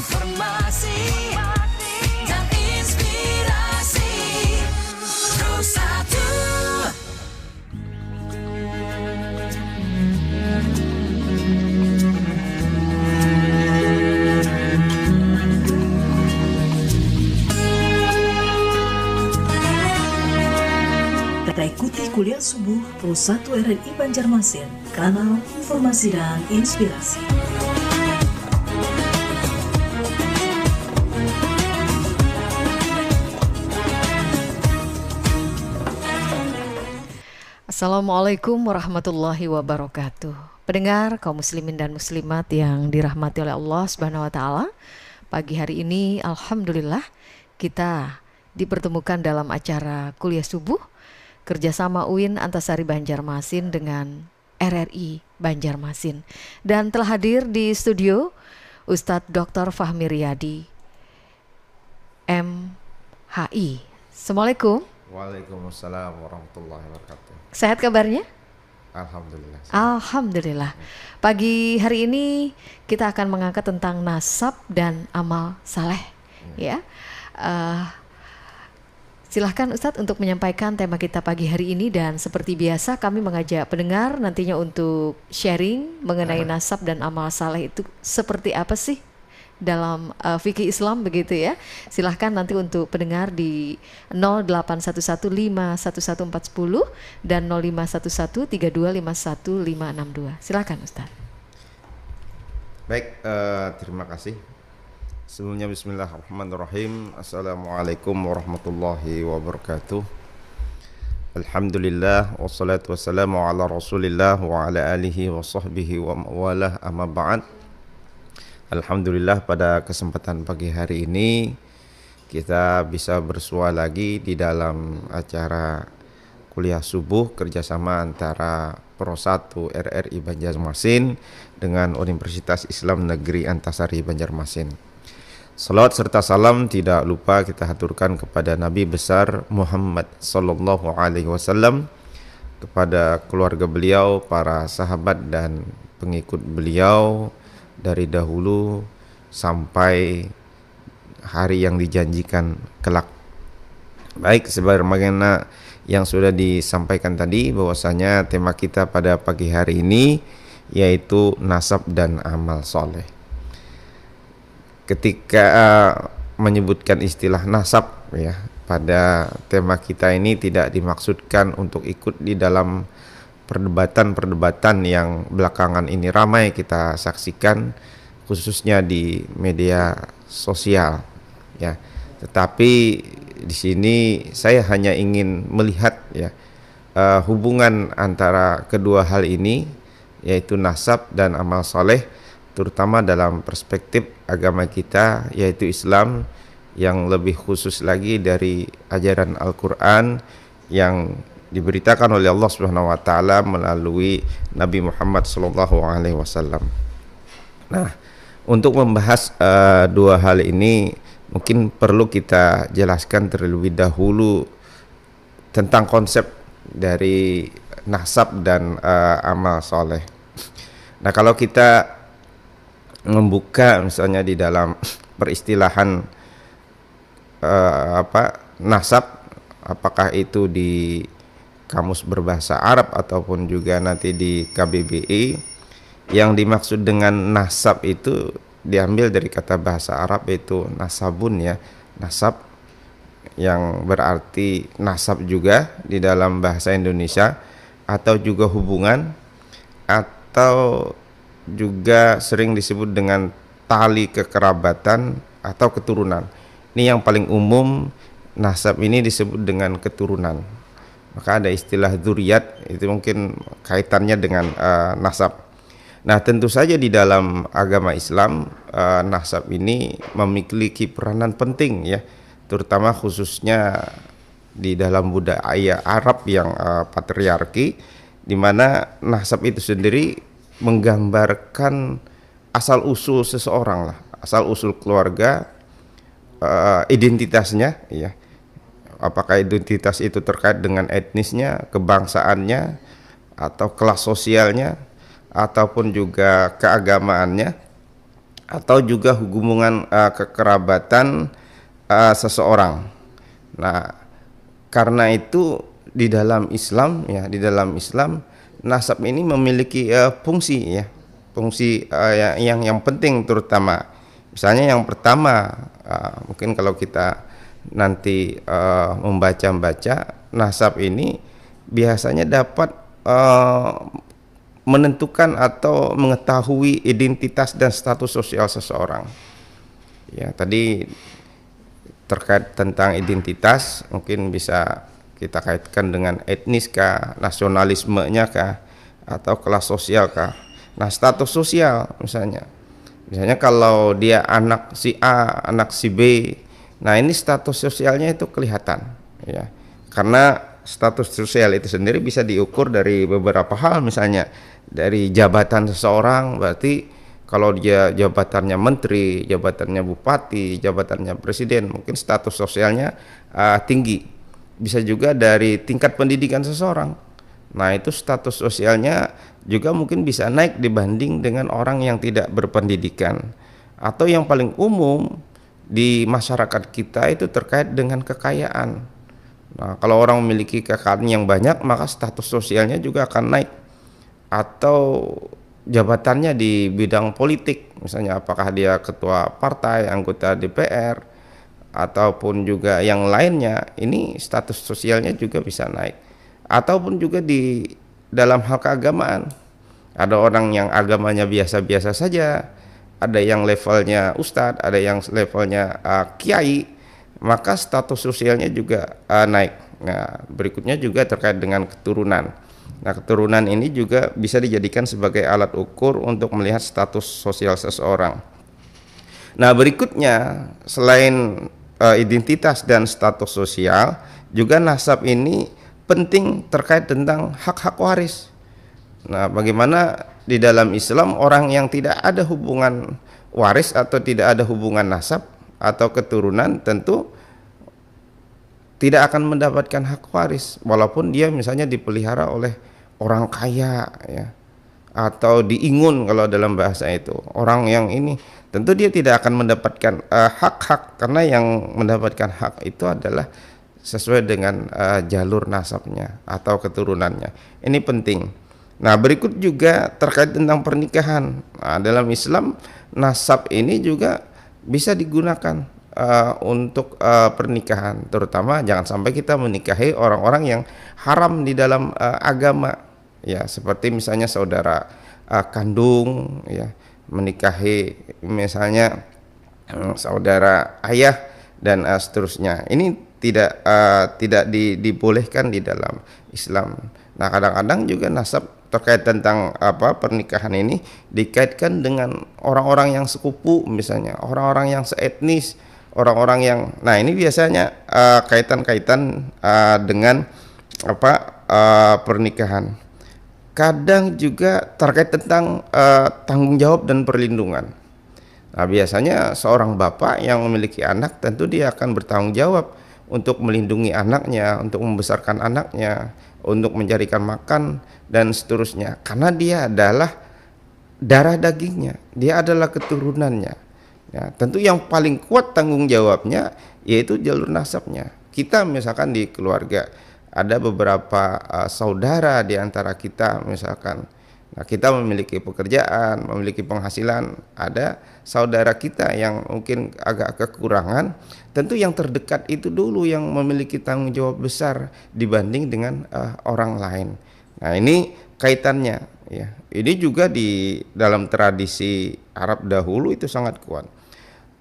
informasi dan inspirasi. Pro 1. Kita ikuti kuliah subuh Pro 1 RRI Banjarmasin, kanal informasi dan inspirasi. Assalamualaikum warahmatullahi wabarakatuh. Pendengar kaum muslimin dan muslimat yang dirahmati oleh Allah Subhanahu wa taala, pagi hari ini alhamdulillah kita dipertemukan dalam acara kuliah subuh kerjasama UIN Antasari Banjarmasin dengan RRI Banjarmasin. Dan telah hadir di studio Ustadz Dr. Fahmi Riyadi, MHI. Assalamualaikum. Waalaikumsalam warahmatullahi wabarakatuh. Sehat kabarnya? Alhamdulillah. Alhamdulillah. Pagi hari ini kita akan mengangkat tentang nasab dan amal saleh. Ya. Silahkan Ustadz untuk menyampaikan tema kita pagi hari ini, dan seperti biasa kami mengajak pendengar nantinya untuk sharing mengenai nasab dan amal saleh itu seperti apa sih dalam fikih Islam begitu ya. Silahkan nanti untuk pendengar di 0811511410 dan 051132515562. Silahkan Ustadz. Baik, terima kasih. Sebelumnya bismillahirrahmanirrahim. Assalamualaikum warahmatullahi wabarakatuh. Alhamdulillah wassalatu wassalamu ala Rasulillah wa ala alihi wa sahbihi wa mawalah, amma ba'd. Alhamdulillah pada kesempatan pagi hari ini kita bisa bersua lagi di dalam acara kuliah subuh kerjasama antara Pro 1 RRI Banjarmasin dengan Universitas Islam Negeri Antasari Banjarmasin. Salawat serta salam tidak lupa kita haturkan kepada Nabi besar Muhammad sallallahu alaihi wasallam, kepada keluarga beliau, para sahabat dan pengikut beliau dari dahulu sampai hari yang dijanjikan kelak. Baik, sebagaimana yang sudah disampaikan tadi bahwasanya tema kita pada pagi hari ini yaitu nasab dan amal soleh. Ketika menyebutkan istilah nasab ya pada tema kita ini tidak dimaksudkan untuk ikut di dalam perdebatan-perdebatan yang belakangan ini ramai kita saksikan khususnya di media sosial ya. Tetapi di sini saya hanya ingin melihat ya hubungan antara kedua hal ini yaitu nasab dan amal soleh, terutama dalam perspektif agama kita yaitu Islam, yang lebih khusus lagi dari ajaran Al-Quran yang diberitakan oleh Allah Subhanahu wa taala melalui Nabi Muhammad sallallahu alaihi wasallam. Nah, untuk membahas dua hal ini mungkin perlu kita jelaskan terlebih dahulu tentang konsep dari nasab dan amal soleh. Nah, kalau kita membuka misalnya di dalam peristilahan nasab, apakah itu di kamus berbahasa Arab ataupun juga nanti di KBBI, yang dimaksud dengan nasab itu diambil dari kata bahasa Arab yaitu nasabun ya, nasab yang berarti nasab juga di dalam bahasa Indonesia, atau juga hubungan, atau juga sering disebut dengan tali kekerabatan atau keturunan. Ini yang paling umum, nasab ini disebut dengan keturunan. Maka ada istilah dzurriyyat, itu mungkin kaitannya dengan nasab. Nah, tentu saja di dalam agama Islam nasab ini memiliki peranan penting ya, terutama khususnya di dalam budaya Arab yang patriarki, di mana nasab itu sendiri menggambarkan asal usul seseorang lah, asal usul keluarga, identitasnya ya. Apakah identitas itu terkait dengan etnisnya, kebangsaannya, atau kelas sosialnya, ataupun juga keagamaannya, atau juga hubungan kekerabatan seseorang. Nah, karena itu di dalam Islam ya, di dalam Islam nasab ini memiliki fungsi ya, fungsi yang penting, terutama misalnya yang pertama, mungkin kalau kita nanti membaca nasab ini biasanya dapat menentukan atau mengetahui identitas dan status sosial seseorang. Ya, tadi terkait tentang identitas mungkin bisa kita kaitkan dengan etnis kah, nasionalismenya kah, atau kelas sosial kah. Nah, status sosial misalnya kalau dia anak si A, anak si B, nah ini status sosialnya itu kelihatan ya, karena status sosial itu sendiri bisa diukur dari beberapa hal, misalnya dari jabatan seseorang, berarti kalau dia jabatannya menteri, jabatannya bupati, jabatannya presiden, mungkin status sosialnya tinggi. Bisa juga dari tingkat pendidikan seseorang. Nah, itu status sosialnya juga mungkin bisa naik dibanding dengan orang yang tidak berpendidikan. Atau yang paling umum di masyarakat kita itu terkait dengan kekayaan. Nah, kalau orang memiliki kekayaan yang banyak, maka status sosialnya juga akan naik. Atau jabatannya di bidang politik, misalnya apakah dia ketua partai, anggota DPR, ataupun juga yang lainnya, ini status sosialnya juga bisa naik. Ataupun juga di dalam hal keagamaan, ada orang yang agamanya biasa-biasa saja, ada yang levelnya ustadz, ada yang levelnya kiai, maka status sosialnya juga naik. Nah, berikutnya juga terkait dengan keturunan. Nah, keturunan ini juga bisa dijadikan sebagai alat ukur untuk melihat status sosial seseorang. Nah, berikutnya selain identitas dan status sosial, juga nasab ini penting terkait tentang hak-hak waris. Nah, bagaimana di dalam Islam orang yang tidak ada hubungan waris atau tidak ada hubungan nasab atau keturunan tentu tidak akan mendapatkan hak waris, walaupun dia misalnya dipelihara oleh orang kaya ya, atau diingun kalau dalam bahasa itu. Orang yang ini tentu dia tidak akan mendapatkan hak-hak, karena yang mendapatkan hak itu adalah sesuai dengan jalur nasabnya atau keturunannya. Ini penting. Nah, berikut juga terkait tentang pernikahan. Nah, dalam Islam nasab ini juga bisa digunakan untuk pernikahan, terutama jangan sampai kita menikahi orang-orang yang haram di dalam agama. Ya, seperti misalnya saudara kandung ya, menikahi misalnya saudara ayah dan seterusnya. Ini tidak dibolehkan di dalam Islam. Nah, kadang-kadang juga nasab terkait tentang pernikahan ini dikaitkan dengan orang-orang yang sekupu, misalnya orang-orang yang seetnis, orang-orang yang, nah ini biasanya kaitan-kaitan dengan pernikahan. Kadang juga terkait tentang tanggung jawab dan perlindungan. Nah, biasanya seorang bapak yang memiliki anak tentu dia akan bertanggung jawab untuk melindungi anaknya, untuk membesarkan anaknya, untuk mencarikan makan dan seterusnya, karena dia adalah darah dagingnya, dia adalah keturunannya. Ya, tentu yang paling kuat tanggung jawabnya yaitu jalur nasabnya. Kita misalkan di keluarga ada beberapa saudara di antara kita misalkan. Nah, kita memiliki pekerjaan, memiliki penghasilan, ada saudara kita yang mungkin agak kekurangan, tentu yang terdekat itu dulu yang memiliki tanggung jawab besar dibanding dengan orang lain. Nah, ini kaitannya ya. Ini juga di dalam tradisi Arab dahulu itu sangat kuat.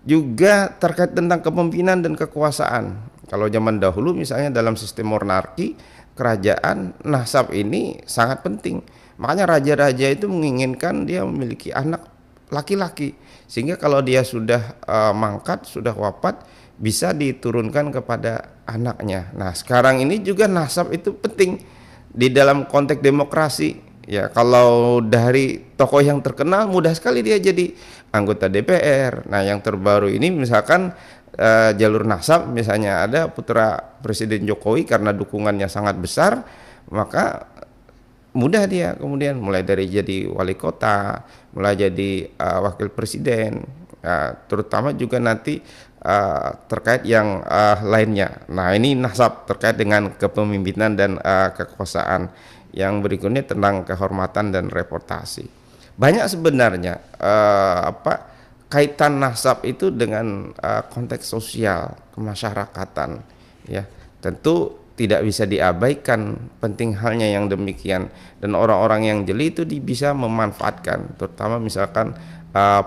Juga terkait tentang kepemimpinan dan kekuasaan. Kalau zaman dahulu misalnya dalam sistem monarki, kerajaan, nasab ini sangat penting. Makanya raja-raja itu menginginkan dia memiliki anak laki-laki, sehingga kalau dia sudah mangkat, sudah wafat, bisa diturunkan kepada anaknya. Nah, sekarang ini juga nasab itu penting di dalam konteks demokrasi. Ya, kalau dari tokoh yang terkenal mudah sekali dia jadi anggota DPR. Nah, yang terbaru ini misalkan jalur nasab, misalnya ada putra Presiden Jokowi, karena dukungannya sangat besar, maka mudah dia kemudian mulai dari jadi wali kota, mulai jadi wakil presiden, terutama juga nanti terkait yang lainnya. Nah, ini nasab terkait dengan kepemimpinan dan kekuasaan. Yang berikutnya tentang kehormatan dan reputasi. Banyak sebenarnya kaitan nasab itu dengan konteks sosial kemasyarakatan, ya. Tentu tidak bisa diabaikan penting halnya yang demikian, dan orang-orang yang jeli itu bisa memanfaatkan, terutama misalkan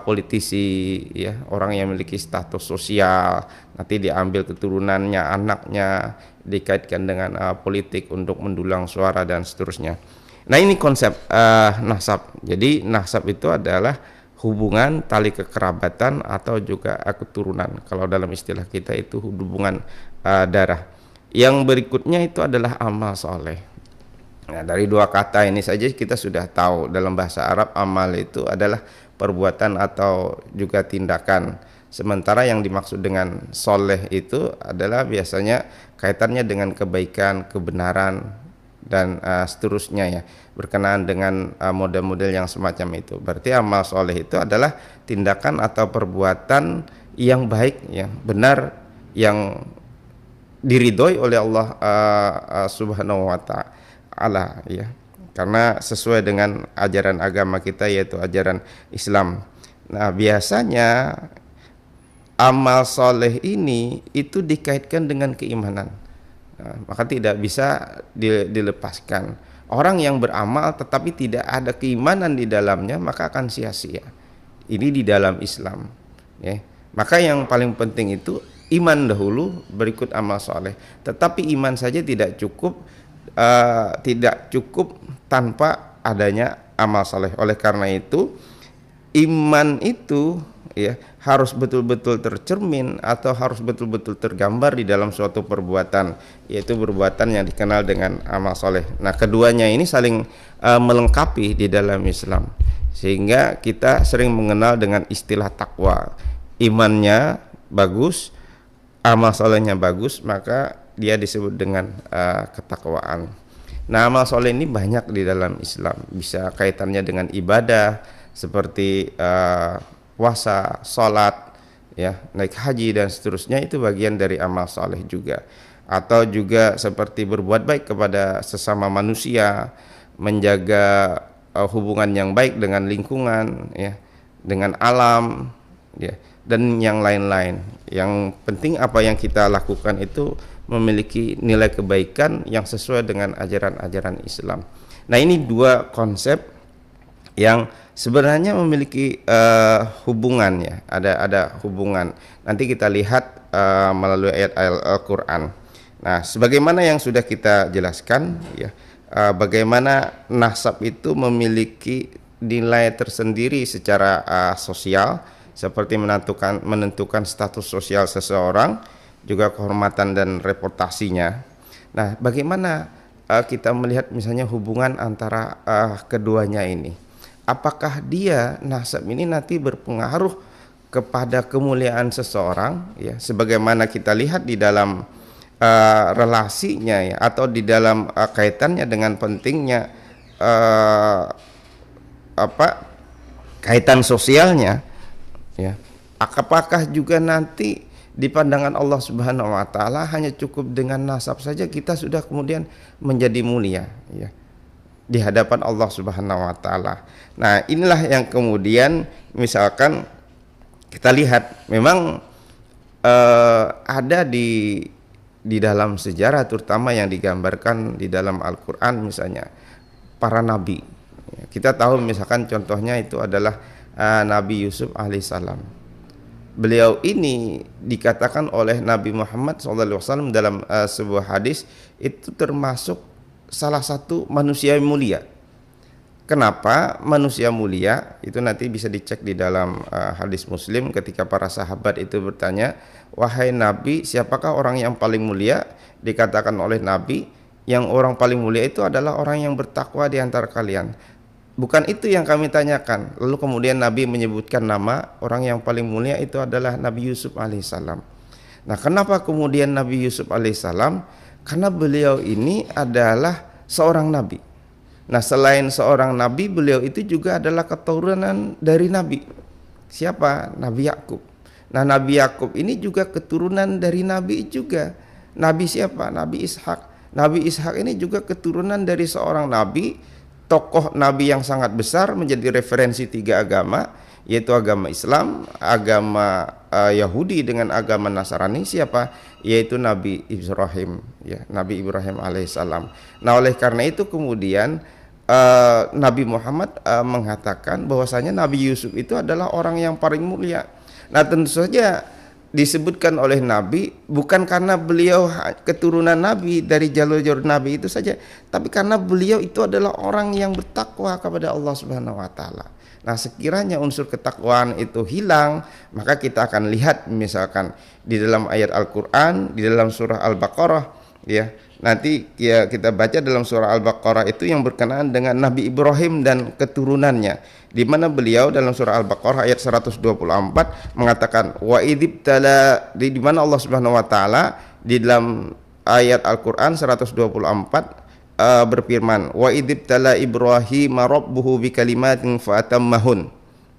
politisi, ya, orang yang memiliki status sosial, nanti diambil keturunannya, anaknya, dikaitkan dengan politik untuk mendulang suara dan seterusnya. Nah, ini konsep nasab. Jadi nasab itu adalah hubungan tali kekerabatan atau juga keturunan. Kalau dalam istilah kita itu hubungan darah. Yang berikutnya itu adalah amal soleh. Nah, dari dua kata ini saja kita sudah tahu dalam bahasa Arab amal itu adalah perbuatan atau juga tindakan. Sementara yang dimaksud dengan soleh itu adalah biasanya kaitannya dengan kebaikan, kebenaran, dan seterusnya, ya, berkenaan dengan model-model yang semacam itu. Berarti amal soleh itu adalah tindakan atau perbuatan yang baik, ya, benar, yang diridhoi oleh Allah Subhanahu wa taala, ya. Karena sesuai dengan ajaran agama kita, yaitu ajaran Islam. Nah, biasanya amal soleh ini itu dikaitkan dengan keimanan. Nah, maka tidak bisa dilepaskan. Orang yang beramal tetapi tidak ada keimanan di dalamnya, maka akan sia-sia. Ini di dalam Islam, ya. Maka yang paling penting itu iman dahulu, berikut amal soleh. Tetapi iman saja tidak cukup, tanpa adanya amal soleh. Oleh karena itu, iman itu, ya, harus betul-betul tercermin atau harus betul-betul tergambar di dalam suatu perbuatan, yaitu perbuatan yang dikenal dengan amal soleh. Nah, keduanya ini saling melengkapi di dalam Islam, sehingga kita sering mengenal dengan istilah takwa. Imannya bagus, amal solehnya bagus, maka dia disebut dengan ketakwaan. Nah, amal soleh ini banyak di dalam Islam, bisa kaitannya dengan ibadah seperti puasa, sholat, ya, naik haji dan seterusnya, itu bagian dari amal soleh juga. Atau juga seperti berbuat baik kepada sesama manusia, menjaga hubungan yang baik dengan lingkungan, ya, dengan alam, ya, dan yang lain-lain. Yang penting apa yang kita lakukan itu memiliki nilai kebaikan yang sesuai dengan ajaran-ajaran Islam. Nah, ini dua konsep yang sebenarnya memiliki hubungan, ya, ada hubungan. Nanti kita lihat melalui ayat Al-Qur'an. Nah, sebagaimana yang sudah kita jelaskan, ya, bagaimana nasab itu memiliki nilai tersendiri secara sosial, seperti menentukan status sosial seseorang, juga kehormatan dan reputasinya. Nah, bagaimana kita melihat misalnya hubungan antara keduanya ini? Apakah dia nasab ini nanti berpengaruh kepada kemuliaan seseorang, ya, sebagaimana kita lihat di dalam relasinya, ya, atau di dalam kaitannya dengan pentingnya kaitan sosialnya, ya. Apakah juga nanti di pandangan Allah Subhanahu wa taala hanya cukup dengan nasab saja kita sudah kemudian menjadi mulia, ya, di hadapan Allah Subhanahu wa taala. Nah, inilah yang kemudian misalkan kita lihat memang ada di dalam sejarah, terutama yang digambarkan di dalam Al-Qur'an, misalnya para nabi. Kita tahu misalkan contohnya itu adalah Nabi Yusuf alaihissalam. Beliau ini dikatakan oleh Nabi Muhammad SAW dalam sebuah hadis itu termasuk salah satu manusia yang mulia. Kenapa manusia mulia? Itu nanti bisa dicek di dalam hadis Muslim ketika para sahabat itu bertanya, "Wahai Nabi, siapakah orang yang paling mulia?" Dikatakan oleh Nabi, "Yang orang paling mulia itu adalah orang yang bertakwa di antara kalian." Bukan itu yang kami tanyakan. Lalu kemudian Nabi menyebutkan nama orang yang paling mulia itu adalah Nabi Yusuf alaihissalam. Nah, kenapa kemudian Nabi Yusuf alaihissalam? Karena beliau ini adalah seorang nabi. Nah, selain seorang nabi, beliau itu juga adalah keturunan dari nabi. Siapa? Nabi Yakub. Nah, Nabi Yakub ini juga keturunan dari Nabi juga. Nabi siapa? Nabi Ishak. Nabi Ishak ini juga keturunan dari seorang nabi, tokoh nabi yang sangat besar, menjadi referensi 3 agama, yaitu agama Islam, agama Yahudi dengan agama Nasrani. Siapa? Yaitu Nabi Ibrahim, ya, Nabi Ibrahim alaihissalam. Nah, oleh karena itu kemudian Nabi Muhammad mengatakan bahwasanya Nabi Yusuf itu adalah orang yang paling mulia. Nah, tentu saja disebutkan oleh Nabi bukan karena beliau keturunan Nabi dari jalur-jalur Nabi itu saja, tapi karena beliau itu adalah orang yang bertakwa kepada Allah Subhanahu wa taala. Nah, sekiranya unsur ketakwaan itu hilang, maka kita akan lihat misalkan di dalam ayat Al-Qur'an, di dalam surah Al-Baqarah, ya. Nanti ya kita baca dalam surah Al-Baqarah itu yang berkenaan dengan Nabi Ibrahim dan keturunannya, di mana beliau dalam surah Al-Baqarah ayat 124 mengatakan wa idzibtala, di mana Allah Subhanahu wa taala di dalam ayat Al-Qur'an 124 berfirman wa idzibtala Ibrahim rabbuhu bikalimatin fatammahun,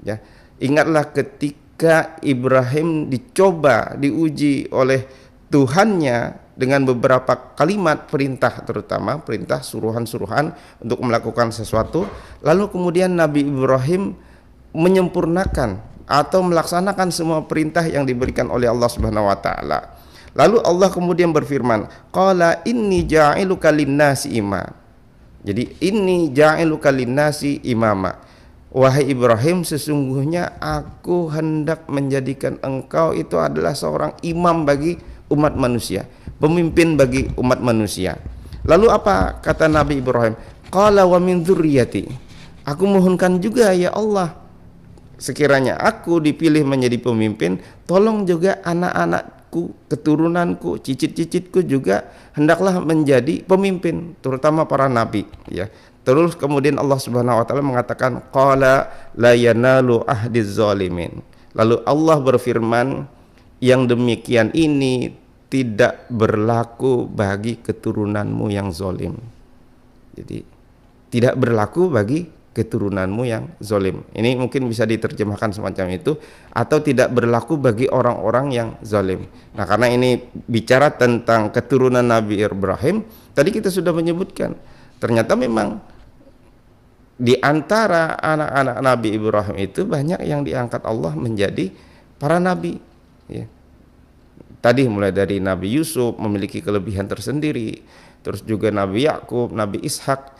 ya. Ingatlah ketika Ibrahim dicoba, diuji oleh Tuhannya dengan beberapa kalimat perintah, terutama perintah suruhan-suruhan untuk melakukan sesuatu, lalu kemudian Nabi Ibrahim menyempurnakan atau melaksanakan semua perintah yang diberikan oleh Allah Subhanahu wa taala. Lalu Allah kemudian berfirman, qala inni ja'iluka lin-nasi imama. Jadi inni ja'iluka lin-nasi imama. Wahai Ibrahim, sesungguhnya aku hendak menjadikan engkau itu adalah seorang imam bagi umat manusia, pemimpin bagi umat manusia. Lalu apa kata Nabi Ibrahim? Qala wa min dzurriyyati. Aku mohonkan juga ya Allah, sekiranya aku dipilih menjadi pemimpin, tolong juga anak-anakku, keturunanku, cicit-cicitku juga hendaklah menjadi pemimpin, terutama para nabi, ya. Terus kemudian Allah Subhanahu wa taala mengatakan qala la yanalu ahdiz zalimin. Lalu Allah berfirman, yang demikian ini tidak berlaku bagi keturunanmu yang zalim. Jadi tidak berlaku bagi keturunanmu yang zalim. Ini mungkin bisa diterjemahkan semacam itu, atau tidak berlaku bagi orang-orang yang zalim. Nah, karena ini bicara tentang keturunan Nabi Ibrahim, tadi kita sudah menyebutkan ternyata memang di antara anak-anak Nabi Ibrahim itu banyak yang diangkat Allah menjadi para nabi, ya. Tadi mulai dari Nabi Yusuf memiliki kelebihan tersendiri, terus juga Nabi Yakub, Nabi Ishak,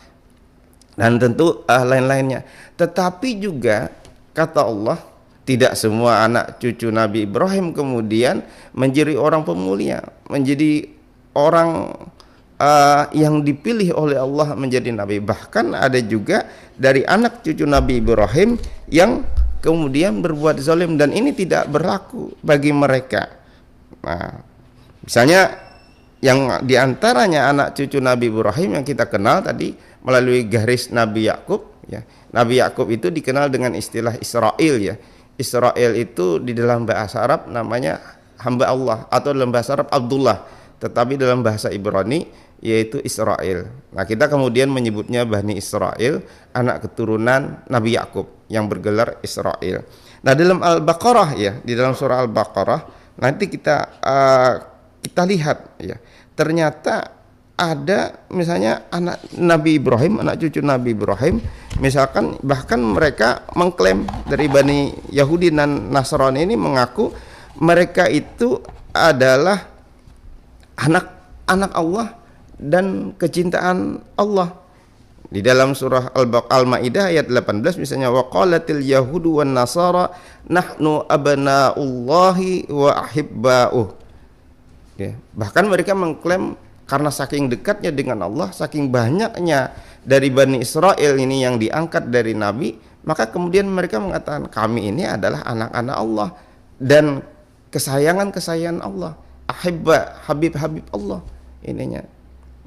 dan tentu lain-lainnya. Tetapi juga kata Allah, tidak semua anak cucu Nabi Ibrahim kemudian menjadi orang pemulia, menjadi orang yang dipilih oleh Allah menjadi nabi. Bahkan ada juga dari anak cucu Nabi Ibrahim yang kemudian berbuat zalim, dan ini tidak berlaku bagi mereka. Nah, misalnya yang diantaranya anak cucu Nabi Ibrahim yang kita kenal tadi melalui garis Nabi Yakub, ya. Nabi Yakub itu dikenal dengan istilah Israel, ya. Israel itu di dalam bahasa Arab namanya hamba Allah, atau dalam bahasa Arab Abdullah, tetapi dalam bahasa Ibrani yaitu Israel. Nah, kita kemudian menyebutnya Bani Israel, anak keturunan Nabi Yakub yang bergelar Israel. Nah, dalam Al-Baqarah, ya, di dalam surah Al-Baqarah nanti kita lihat, ya, ternyata ada misalnya anak Nabi Ibrahim, anak cucu Nabi Ibrahim, misalkan bahkan mereka mengklaim dari Bani Yahudi dan Nasrani ini mengaku mereka itu adalah anak Allah dan kecintaan Allah. Di dalam surah Al-Maidah ayat 18 misalnya, waqalatil yahudu wan nasara nahnu abnaullahi wa ahibba'uh, ya. Bahkan mereka mengklaim karena saking dekatnya dengan Allah, saking banyaknya dari Bani Israel ini yang diangkat dari Nabi, maka kemudian mereka mengatakan kami ini adalah anak-anak Allah dan kesayangan Allah, ahibba, habib Allah ininya,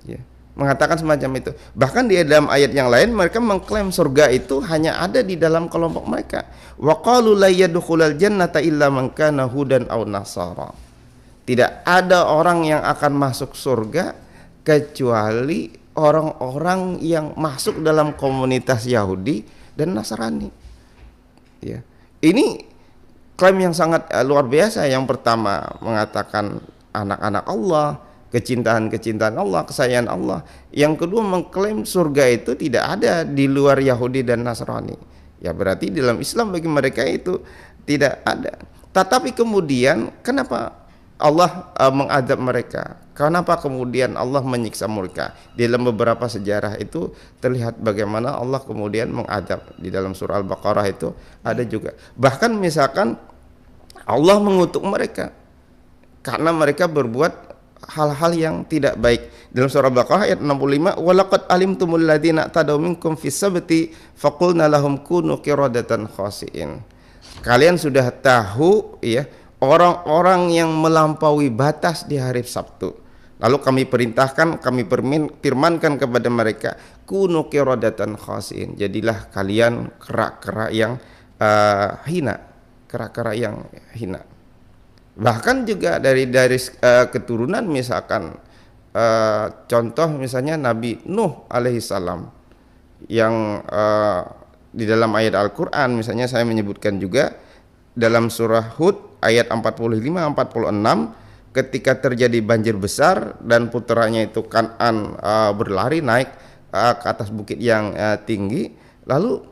ya. Mengatakan semacam itu. Bahkan di dalam ayat yang lain mereka mengklaim surga itu hanya ada di dalam kelompok mereka. Wa qalu la yadkhulul jannata illa man kana hudan aw nasara. Tidak ada orang yang akan masuk surga kecuali orang-orang yang masuk dalam komunitas Yahudi dan Nasrani, ya. Ini klaim yang sangat luar biasa. Yang pertama mengatakan anak-anak Allah, kecintaan Allah, kesayangan Allah. Yang kedua mengklaim surga itu tidak ada di luar Yahudi dan Nasrani. Ya berarti dalam Islam bagi mereka itu tidak ada. Tetapi kemudian kenapa Allah mengadab mereka? Kenapa kemudian Allah menyiksa mereka? Di dalam beberapa sejarah itu terlihat bagaimana Allah kemudian mengadab. Di dalam surah Al-Baqarah itu ada juga. Bahkan misalkan Allah mengutuk mereka karena mereka berbuat hal-hal yang tidak baik. Dalam surah Al-Baqarah ayat 65, walaqad alimtumul ladzina tadaw minkum fis sabti faqulna lahum kunu qiradatan khasiin. Kalian sudah tahu ya orang-orang yang melampaui batas di hari Sabtu. Lalu kami perintahkan, kami firmankan kepada mereka, kunu qiradatan khasiin. Jadilah kalian kera-kera yang hina, kera-kera yang hina. Bahkan juga dari keturunan misalkan contoh misalnya Nabi Nuh alaihissalam yang di dalam ayat Al-Quran misalnya saya menyebutkan juga dalam surah Hud ayat 45-46 ketika terjadi banjir besar dan putranya itu Kan'an berlari naik ke atas bukit yang tinggi, lalu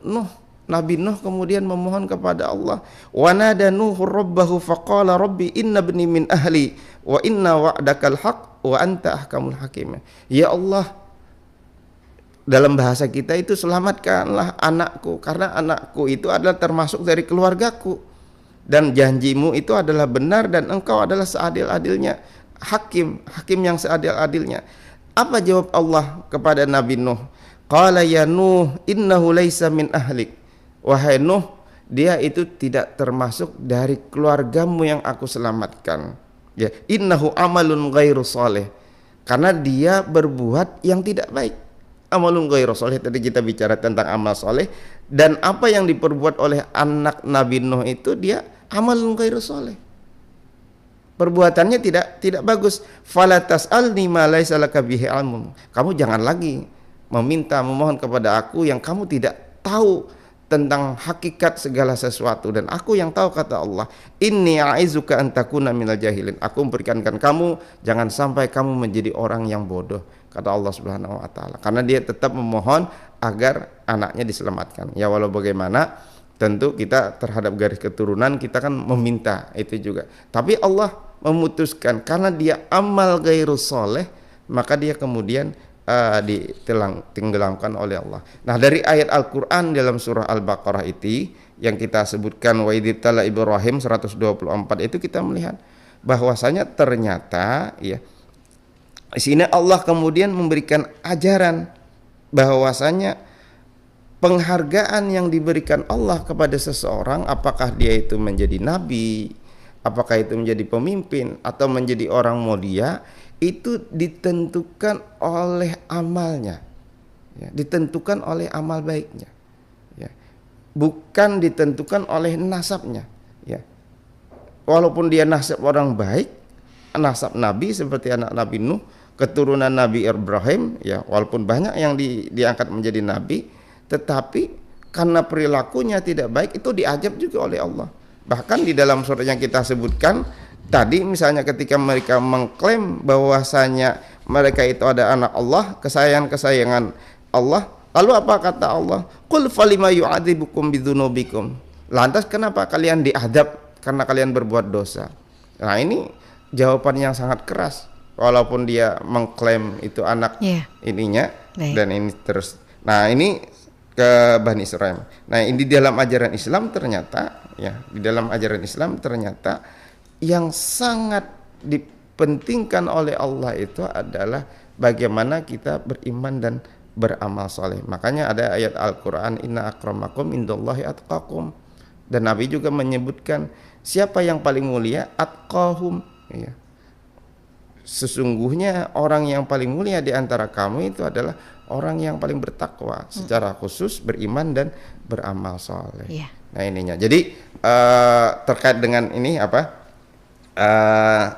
Nabi Nuh kemudian memohon kepada Allah, wa nada Nuhu rabbahu faqala rabbi inna ibni min ahli wa inna wa'dakal haq wa anta ahkamul hakim. Ya Allah, dalam bahasa kita itu selamatkanlah anakku karena anakku itu adalah termasuk dari keluargaku dan janjimu itu adalah benar dan engkau adalah seadil-adilnya hakim yang seadil-adilnya. Apa jawab Allah kepada Nabi Nuh? Qala ya Nuh innahu laisa min ahlik. Wahai Nuh, dia itu tidak termasuk dari keluargamu yang aku selamatkan. Ya, innahu amalun ghairu saleh. Karena dia berbuat yang tidak baik. Amalun ghairu saleh, tadi kita bicara tentang amal saleh, dan apa yang diperbuat oleh anak Nabi Nuh itu dia amalun ghairu saleh. Perbuatannya tidak bagus. Fala tas'alni ma laisa laka bihi ilmun. Kamu jangan lagi memohon kepada aku yang kamu tidak tahu tentang hakikat segala sesuatu, dan aku yang tahu, kata Allah, inni a'izuka an takuna minal jahilin. Aku memberikankan kamu jangan sampai kamu menjadi orang yang bodoh, kata Allah Subhanahu wa taala. Karena dia tetap memohon agar anaknya diselamatkan. Ya walau bagaimana tentu kita terhadap garis keturunan kita kan meminta itu juga. Tapi Allah memutuskan karena dia amal ghairu sholeh, maka dia kemudian ditenggelamkan oleh Allah. Nah, dari ayat Al-Quran dalam surah Al-Baqarah itu yang kita sebutkan wa idibtala Ibrahim 124 itu kita melihat bahwasanya ternyata ya di sini Allah kemudian memberikan ajaran bahwasanya penghargaan yang diberikan Allah kepada seseorang, apakah dia itu menjadi nabi, apakah itu menjadi pemimpin atau menjadi orang mulia, itu ditentukan oleh amalnya, ya, ditentukan oleh amal baiknya, ya, bukan ditentukan oleh nasabnya, ya. Walaupun dia nasab orang baik, nasab Nabi seperti anak Nabi Nuh, keturunan Nabi Ibrahim, ya, walaupun banyak yang diangkat menjadi nabi, tetapi karena perilakunya tidak baik itu diazab juga oleh Allah. Bahkan di dalam surat yang kita sebutkan tadi, misalnya ketika mereka mengklaim bahwasanya mereka itu ada anak Allah, kesayangan Allah, lalu apa kata Allah? Qul falima yu'adzibukum bidzunubikum. Lantas kenapa kalian diadab karena kalian berbuat dosa? Nah, ini jawaban yang sangat keras. Walaupun dia mengklaim itu anak ininya dan ini terus. Nah, ini ke Bani Israel. Nah, ini di dalam ajaran Islam ternyata yang sangat dipentingkan oleh Allah itu adalah bagaimana kita beriman dan beramal soleh. Makanya ada ayat Al-Quran, inna akramakum indallahi atqakum. Dan Nabi juga menyebutkan siapa yang paling mulia, atqahum, ya. Sesungguhnya orang yang paling mulia di antara kamu itu adalah orang yang paling bertakwa, secara khusus beriman dan beramal soleh. Nah, ininya. Jadi terkait dengan ini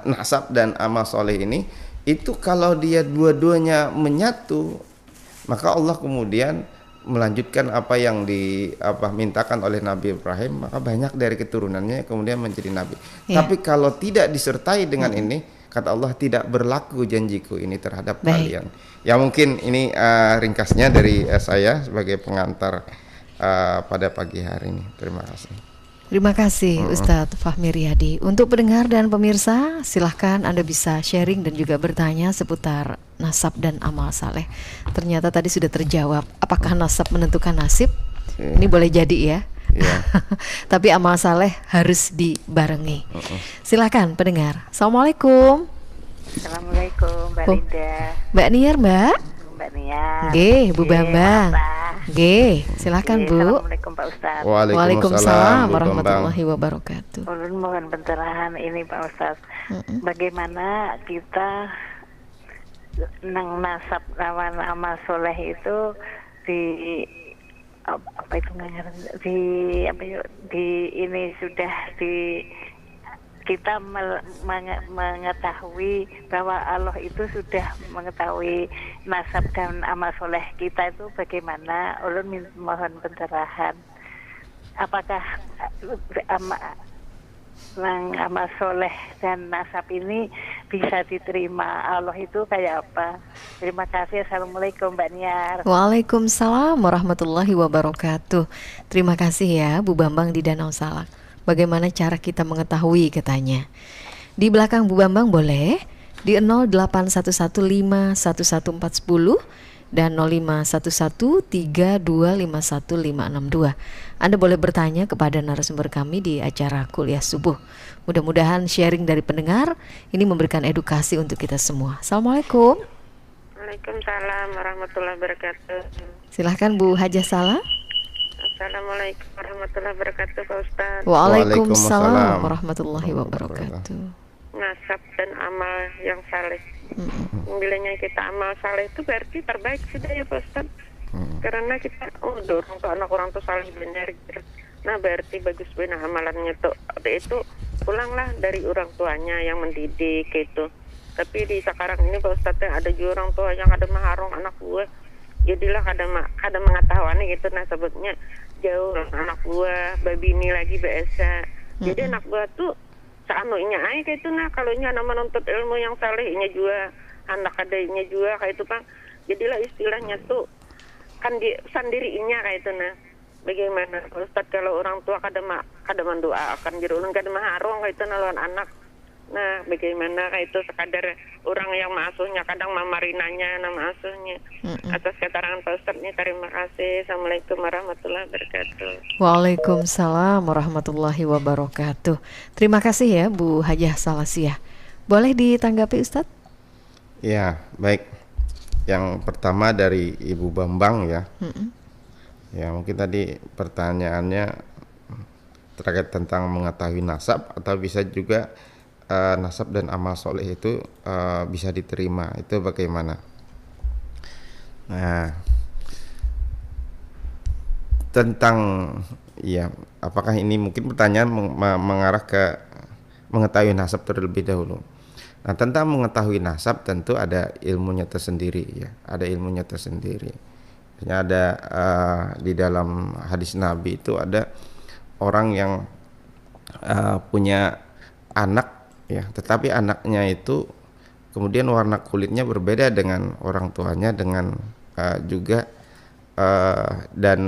nasab dan amal soleh ini, itu kalau dia dua-duanya menyatu, maka Allah kemudian melanjutkan apa yang mintakan oleh Nabi Ibrahim, maka banyak dari keturunannya kemudian menjadi nabi. Ya. Tapi kalau tidak disertai dengan ini, kata Allah, tidak berlaku janjiku ini terhadap Baik. kalian. Ya mungkin ini ringkasnya dari saya sebagai pengantar pada pagi hari ini. Terima kasih. Terima kasih Ustadz Fahmi Riyadi. Untuk pendengar dan pemirsa, silahkan Anda bisa sharing dan juga bertanya seputar nasab dan amal saleh. Ternyata tadi sudah terjawab, apakah nasab menentukan nasib? Ini boleh jadi ya. Iya. Tapi amal saleh harus dibarengi. Silahkan pendengar. Assalamualaikum. Assalamualaikum Mbak Oh. Linda, Mbak Niar, Mbak. Mbak Nia. Nggih, Bu Nggih, Bambang. Mbak. Nggih, silakan Nggih, Bu. Assalamualaikum Pak Ustadz. Waalaikumsalam Bu warahmatullahi wabarakatuh. Ulun mohon pencerahan ini Pak Ustadz. Bagaimana kita nang nasab lawan amal soleh itu di apa itu di apa yuk, di ini sudah di kita mengetahui bahwa Allah itu sudah mengetahui nasab dan amal soleh kita itu bagaimana. Ulun mohon pencerahan. Apakah amal soleh dan nasab ini bisa diterima Allah itu kayak apa? Terima kasih. Assalamualaikum Mbak Niar. Waalaikumsalam warahmatullahi wabarakatuh. Terima kasih ya Bu Bambang di Danau Salak. Bagaimana cara kita mengetahui katanya. Di belakang Bu Bambang boleh di 081151140 dan 051132515562. Anda boleh bertanya kepada narasumber kami di acara Kuliah Subuh. Mudah-mudahan sharing dari pendengar ini memberikan edukasi untuk kita semua. Assalamualaikum. Waalaikumsalam warahmatullahi wabarakatuh. Silahkan Bu Hajah Salah. Assalamualaikum warahmatullahi wabarakatuh Pak Ustaz. Waalaikumsalam warahmatullahi wabarakatuh. Nasab dan amal yang saleh. Bilangnya kita amal saleh itu berarti terbaik sudah ya Pak Ustaz. Karena kita dorong tuh anak orang tuh saleh benar gitu. Nah berarti bagus benar amalannya tuh. Itu pulanglah dari orang tuanya yang mendidik gitu. Tapi di sekarang ini Pak Ustaz ada juga orang tua yang ada maharong anak gue. Jadilah kada mengetahuan gitu. Nah sebutnya jauh anak gua babi ini lagi biasa. Jadi anak gua tuh seanunya aja kayak itu. Nah kalau nya nama menuntut ilmu yang salehnya juga anak adanya juga kayak itu Bang. Jadilah istilahnya tuh kan sendirinya kayak itu. Nah bagaimana Ustaz kalau orang tua kada mendoakan jadi ulun kada maharong kayak itu lawan anak. Nah bagaimana kayak itu sekadar orang yang mengasuhnya kadang mamarinanya nama asuhnya. Atas keterangan Pak Ustadz ini terima kasih. Assalamualaikum warahmatullahi wabarakatuh. Waalaikumsalam warahmatullahi wabarakatuh. Terima kasih ya Bu Hajah Salasiah. Boleh ditanggapi Ustadz? Ya baik. Yang pertama dari Ibu Bambang ya. Ya mungkin tadi pertanyaannya terkait tentang mengetahui nasab atau bisa juga nasab dan amal soleh itu bisa diterima, itu bagaimana? Nah, tentang ya apakah ini mungkin pertanyaan mengarah ke mengetahui nasab terlebih dahulu. Nah, tentang mengetahui nasab tentu ada ilmunya tersendiri ya, ada ilmunya tersendiri. Misalnya ada di dalam hadis Nabi itu ada orang yang punya anak ya, tetapi anaknya itu kemudian warna kulitnya berbeda dengan orang tuanya dengan juga dan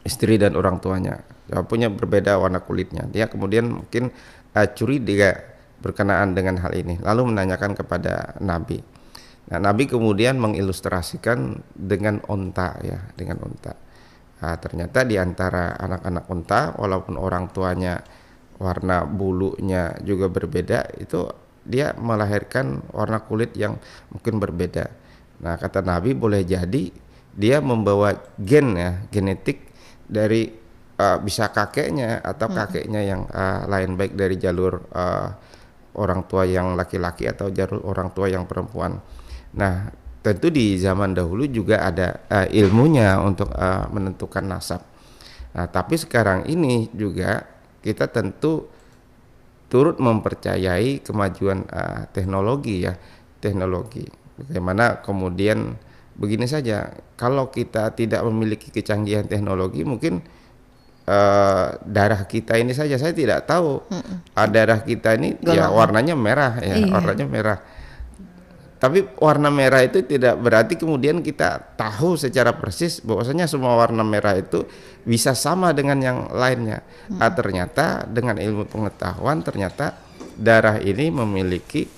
istri dan orang tuanya ya, punya berbeda warna kulitnya. Dia kemudian mungkin curiga berkenaan dengan hal ini, lalu menanyakan kepada Nabi. Nah, Nabi kemudian mengilustrasikan dengan onta ya, dengan onta. Nah, ternyata di antara anak-anak onta walaupun orang tuanya warna bulunya juga berbeda, itu dia melahirkan warna kulit yang mungkin berbeda. Nah kata Nabi boleh jadi dia membawa gen ya, genetik dari bisa kakeknya atau kakeknya yang lain, baik dari jalur orang tua yang laki-laki atau jalur orang tua yang perempuan. Nah tentu di zaman dahulu juga ada ilmunya untuk menentukan nasab. Nah tapi sekarang ini juga kita tentu turut mempercayai kemajuan teknologi ya, teknologi. Bagaimana kemudian begini saja, kalau kita tidak memiliki kecanggihan teknologi, mungkin darah kita ini saja saya tidak tahu. Darah kita ini ya warnanya merah ya, warnanya merah. Tapi warna merah itu tidak berarti kemudian kita tahu secara persis bahwasanya semua warna merah itu bisa sama dengan yang lainnya. Ternyata dengan ilmu pengetahuan ternyata darah ini memiliki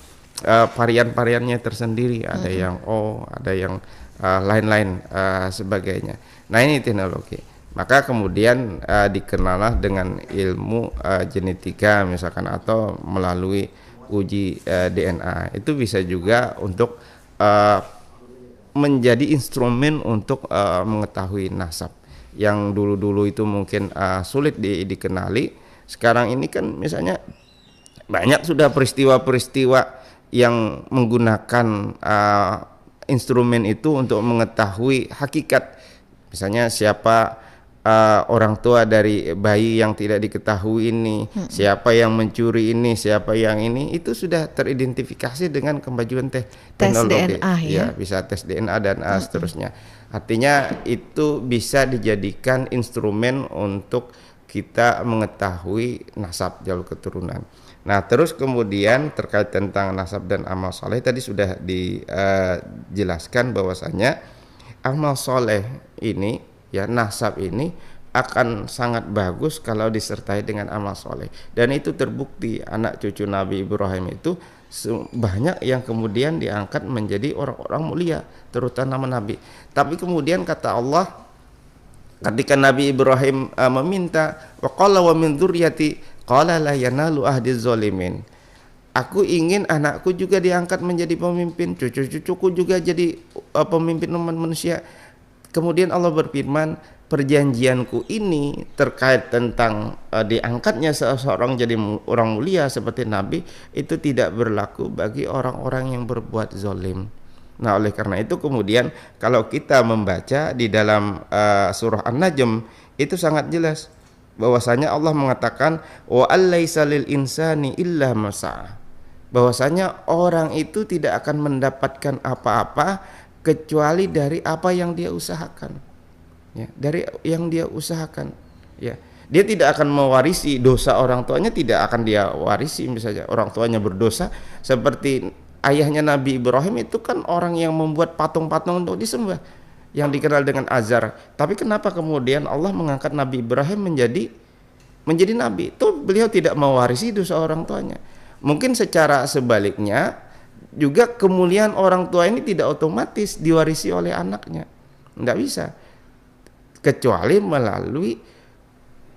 varian-variannya tersendiri. Ada yang O, ada yang lain-lain sebagainya. Nah ini teknologi. Maka kemudian dikenallah dengan ilmu genetika misalkan, atau melalui uji DNA. Itu bisa juga untuk menjadi instrumen untuk mengetahui nasab. Yang dulu-dulu itu mungkin sulit dikenali. Sekarang ini kan misalnya banyak sudah peristiwa-peristiwa yang menggunakan instrumen itu untuk mengetahui hakikat. Misalnya siapa orang tua dari bayi yang tidak diketahui ini, siapa yang mencuri ini, siapa yang ini, itu sudah teridentifikasi dengan kemajuan teknologi. DNA, ya? Bisa tes DNA dan seterusnya. Artinya itu bisa dijadikan instrumen untuk kita mengetahui nasab jalur keturunan. Nah, terus kemudian terkait tentang nasab dan amal soleh tadi sudah dijelaskan bahwasanya amal soleh ini, ya nasab ini akan sangat bagus kalau disertai dengan amal soleh. Dan itu terbukti anak cucu Nabi Ibrahim itu banyak yang kemudian diangkat menjadi orang-orang mulia, terutama Nabi. Tapi kemudian kata Allah, ketika Nabi Ibrahim meminta, wa qala wa min dzurriyyati qala la yanalu ahdi zalimin. Aku ingin anakku juga diangkat menjadi pemimpin, cucu-cucuku juga jadi pemimpin umat manusia. Kemudian Allah berfirman, perjanjianku ini terkait tentang diangkatnya seseorang jadi orang mulia seperti Nabi, itu tidak berlaku bagi orang-orang yang berbuat zalim. Nah, oleh karena itu kemudian kalau kita membaca di dalam surah An-Najm itu sangat jelas bahwasanya Allah mengatakan wa allaisa lil insani illa masa'a. Bahwasanya orang itu tidak akan mendapatkan apa-apa kecuali dari apa yang dia usahakan. Ya, dari yang dia usahakan. Ya. Dia tidak akan mewarisi dosa orang tuanya, tidak akan dia warisi. Misalnya orang tuanya berdosa, seperti ayahnya Nabi Ibrahim itu kan orang yang membuat patung-patung untuk disembah, yang dikenal dengan Azar. Tapi kenapa kemudian Allah mengangkat Nabi Ibrahim menjadi nabi? Itu beliau tidak mewarisi dosa orang tuanya. Mungkin secara sebaliknya juga kemuliaan orang tua ini tidak otomatis diwarisi oleh anaknya. Tidak bisa. Kecuali melalui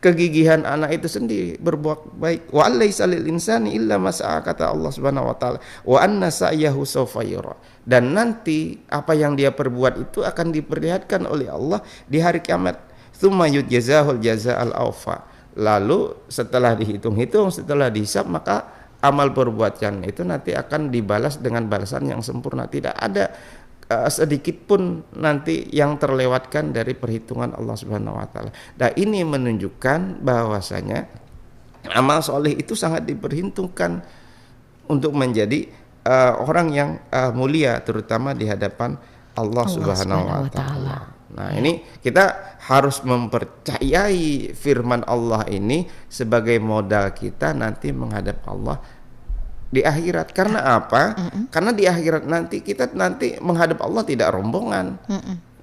kegigihan anak itu sendiri berbuat baik. Wa allaisa lil insani illa ma sa'a, kata Allah Subhanahu wa taala. Wa anna sa'yahu sawfa yura. Dan nanti apa yang dia perbuat itu akan diperlihatkan oleh Allah di hari kiamat. Tsumma yujzahul jazaa'al awfa. Lalu setelah dihitung-hitung, setelah dihisab, maka amal perbuatan itu nanti akan dibalas dengan balasan yang sempurna. Tidak ada sedikit pun nanti yang terlewatkan dari perhitungan Allah Subhanahu wa taala. Dan ini menunjukkan bahwasanya amal soleh itu sangat diperhitungkan untuk menjadi orang yang mulia, terutama di hadapan Allah Subhanahu wa taala. Nah, ini kita harus mempercayai firman Allah ini sebagai modal kita nanti menghadap Allah di akhirat. Karena apa? Karena di akhirat nanti kita nanti menghadap Allah tidak rombongan.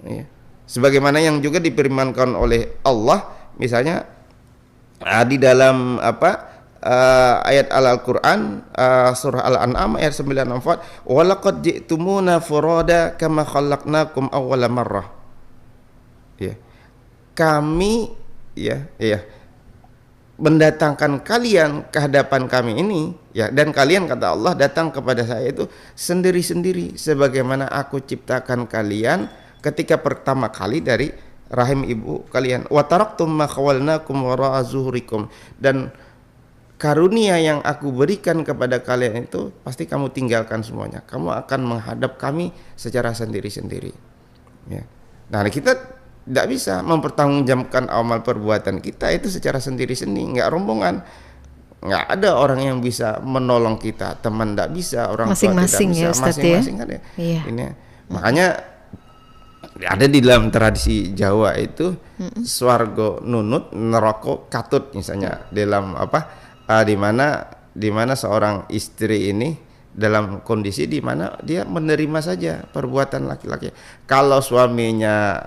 Ya. Sebagaimana yang juga difirmankan oleh Allah, misalnya di dalam ayat Al-Qur'an surah Al-An'am ayat 94, wa laqad ji'tumuna furada kama khalaqnakum awwala marrah. Ya. Kami mendatangkan kalian ke hadapan kami ini, ya, dan kalian, kata Allah, datang kepada saya itu sendiri-sendiri sebagaimana aku ciptakan kalian ketika pertama kali dari rahim ibu kalian. Wa taraktum ma khawalnakum wara'a zuhurikum, dan karunia yang aku berikan kepada kalian itu pasti kamu tinggalkan semuanya. Kamu akan menghadap kami secara sendiri-sendiri. Ya. Nah, kita tidak bisa mempertanggungjawabkan amal perbuatan kita itu secara sendiri-sendiri, nggak rombongan. Nggak ada orang yang bisa menolong kita, teman tidak bisa, orang tua tidak bisa, masing-masing ya Ustaz, masing-masing kan ya. Iya. Ini makanya ada di dalam tradisi Jawa itu swargo nunut neraka katut misalnya dalam di mana seorang istri ini dalam kondisi di mana dia menerima saja perbuatan laki-laki. Kalau suaminya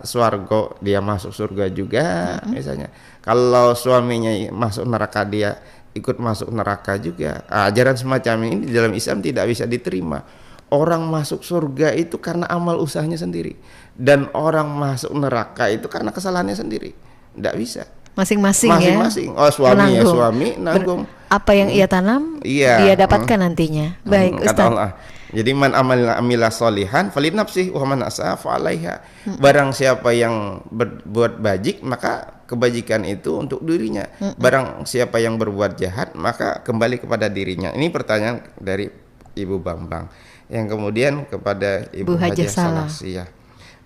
swargo dia masuk surga juga misalnya. Kalau suaminya masuk neraka dia ikut masuk neraka juga. Ajaran semacam ini di dalam Islam tidak bisa diterima. Orang masuk surga itu karena amal usahanya sendiri, dan orang masuk neraka itu karena kesalahannya sendiri. Tidak bisa. Masing-masing Oh, suami ya suami nanggung. Apa yang ia tanam, dia dapatkan nantinya. Baik, kata Ustaz. Allah. Jadi man amila solihan falinafsih wa man asaa fa'alaiha. Barang siapa yang berbuat bajik maka kebajikan itu untuk dirinya. Barang siapa yang berbuat jahat maka kembali kepada dirinya. Ini pertanyaan dari Ibu Bambang. Yang kemudian kepada Ibu Hajah Salasiyah.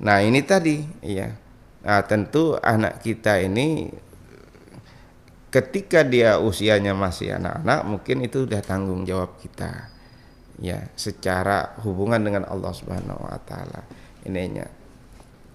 Nah, ini tadi ya. Nah, tentu anak kita ini ketika dia usianya masih anak-anak, mungkin itu udah tanggung jawab kita. Ya, secara hubungan dengan Allah Subhanahu wa taala. Ininya.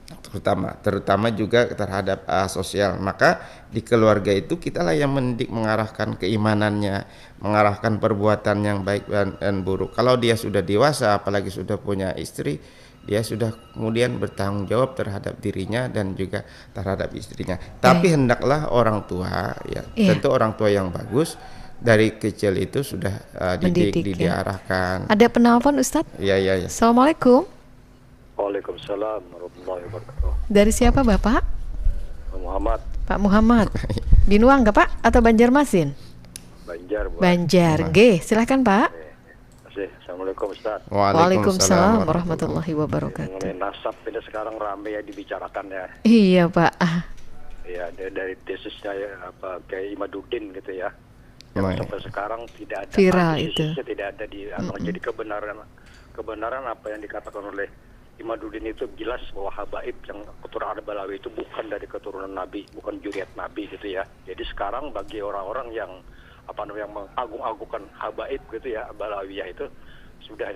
Terutama juga terhadap sosial. Maka di keluarga itu kitalah yang mendidik, mengarahkan keimanannya, mengarahkan perbuatan yang baik dan buruk. Kalau dia sudah dewasa, apalagi sudah punya istri, dia sudah kemudian bertanggung jawab terhadap dirinya dan juga terhadap istrinya. Tapi hendaklah orang tua, tentu orang tua yang bagus dari kecil itu sudah diarahkan. Ada penelpon, Ustadz? Iya. Assalamualaikum. Waalaikumsalam warahmatullahi wabarakatuh. Dari siapa Bapak? Muhammad. Pak Muhammad. Binuang nggak Pak? Atau Banjarmasin? Banjar. Banjar. G. Silahkan Pak. Assalamualaikum Ustaz. Waalaikumsalam warahmatullahi wabarakatuh. Mengenai nasab ini sekarang ramai ya dibicarakan ya. Iya Pak. Iya, dari tesisnya kayak Imaduddin gitu ya. Yang sampai sekarang tidak ada viral itu. Tidak ada di jadi kebenaran apa yang dikatakan oleh Imaduddin itu jelas bahwa habaib yang keturunan Balawi itu bukan dari keturunan Nabi, bukan juriat Nabi gitu ya. Jadi sekarang bagi orang-orang yang yang mengagung-agungkan habaib gitu ya, Balawiyah itu sudah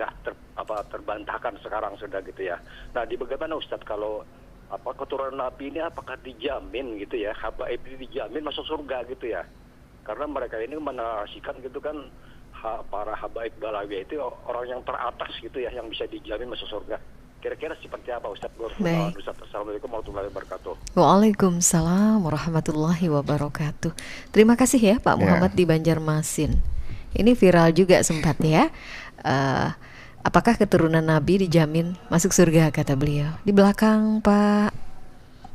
terbantahkan sekarang sudah gitu ya. Nah, bagaimana Ustadz kalau keturunan Nabi ini apakah dijamin gitu ya, habaib ini dijamin masuk surga gitu ya? Karena mereka ini menarasikan gitu kan para habaib Balawiyah itu orang yang teratas gitu ya, yang bisa dijamin masuk surga. Kira-kira seperti apa Ustadz? Assalamualaikum warahmatullahi wabarakatuh. Waalaikumsalam warahmatullahi wabarakatuh. Terima kasih ya Pak Muhammad di Banjarmasin. Ini viral juga sempat ya. Apakah keturunan Nabi dijamin masuk surga, kata beliau. Di belakang Pak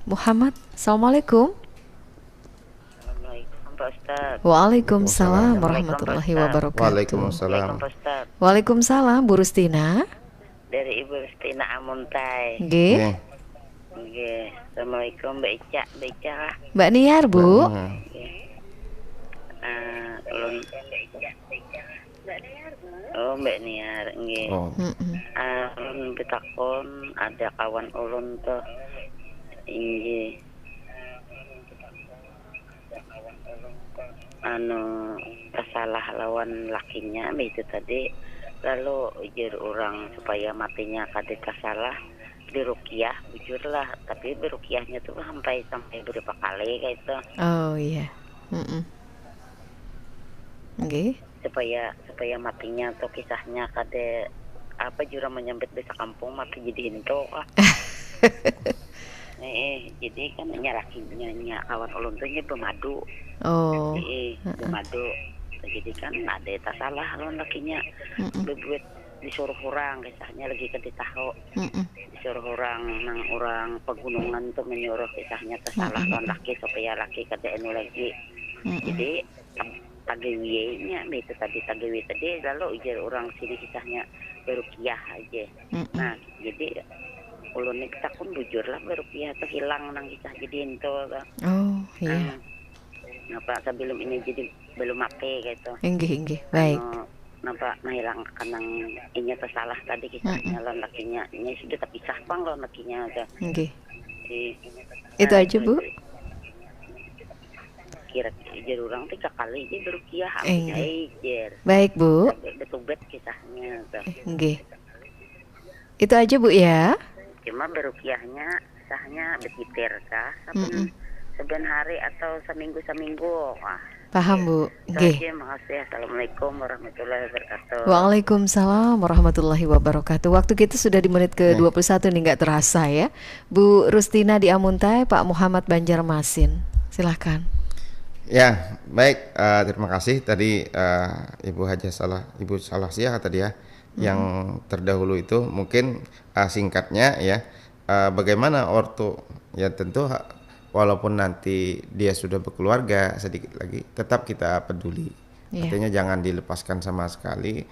Muhammad. Assalamualaikum. Assalamualaikum Pak Ustaz. Waalaikumsalam warahmatullahi wabarakatuh. Waalaikumsalam. Waalaikumsalam Bu Rustina. Dari Ibu Rustina Amuntai. Nggih. Nggih. Assalamualaikum Mbak Ica. Mbak Niar, Bu. Oh, Mbak Niar, nggih. Ulun pitakon ada kawan ulun tuh. Nggih. Kesalah lawan lakinya itu tadi. Lalu ujar orang supaya matinya kadek kasalah diruqyah, bujurlah, tapi beruqyahnya tuh sampai berapa kali kayak itu. Oh iya. Okay. Supaya matinya atau kisahnya kadek jurang menyambit desa kampung mati jadi hinto jadi kan nyarakinya kawan ulun tuh pemadu. Oh. Pemadu. Jadi kan ada tak salah lawan lakinya berbuat disuruh orang kisahnya lagi ke ditahu disuruh orang nang orang pegunungan tuh menyuruh kisahnya tersalah lawan laki supaya laki kada enu lagi jadi tagewinya itu tadi tagewi tadi lalu ujar orang sini kisahnya berukiah aja nah jadi ulun kita pun bujur lah berukiah tuh hilang nang kisah jadi itu Napa sebelum ini jadi belum make gitu. Enggih, baik. Napa hilang kanang inya tersalah tadi kisahnya lawan lakinya. Ini sudah terpisah pang lawan lakinya aja. Enggih. Itu aja, Bu. Kira-kira orang 3 kali aja berukiah aja. Baik, Bu. Betubet kisahnya. Enggih. Itu aja, Bu ya. Cuma berukiahnya sahnya begitir kah? Saben hari atau seminggu. Wah. Paham Bu. Nggih. Makasih. Assalamualaikum warahmatullahi wabarakatuh. Waalaikumsalam warahmatullahi wabarakatuh. Waktu kita sudah di menit ke-21 nih, nggak terasa ya. Bu Rustina di Amuntai, Pak Muhammad Banjarmasin. Silahkan. Ya, baik. Terima kasih tadi Ibu Salahsiah tadi ya, yang terdahulu itu mungkin singkatnya ya, bagaimana ortu ya, tentu walaupun nanti dia sudah berkeluarga sedikit lagi, tetap kita peduli. Artinya jangan dilepaskan sama sekali.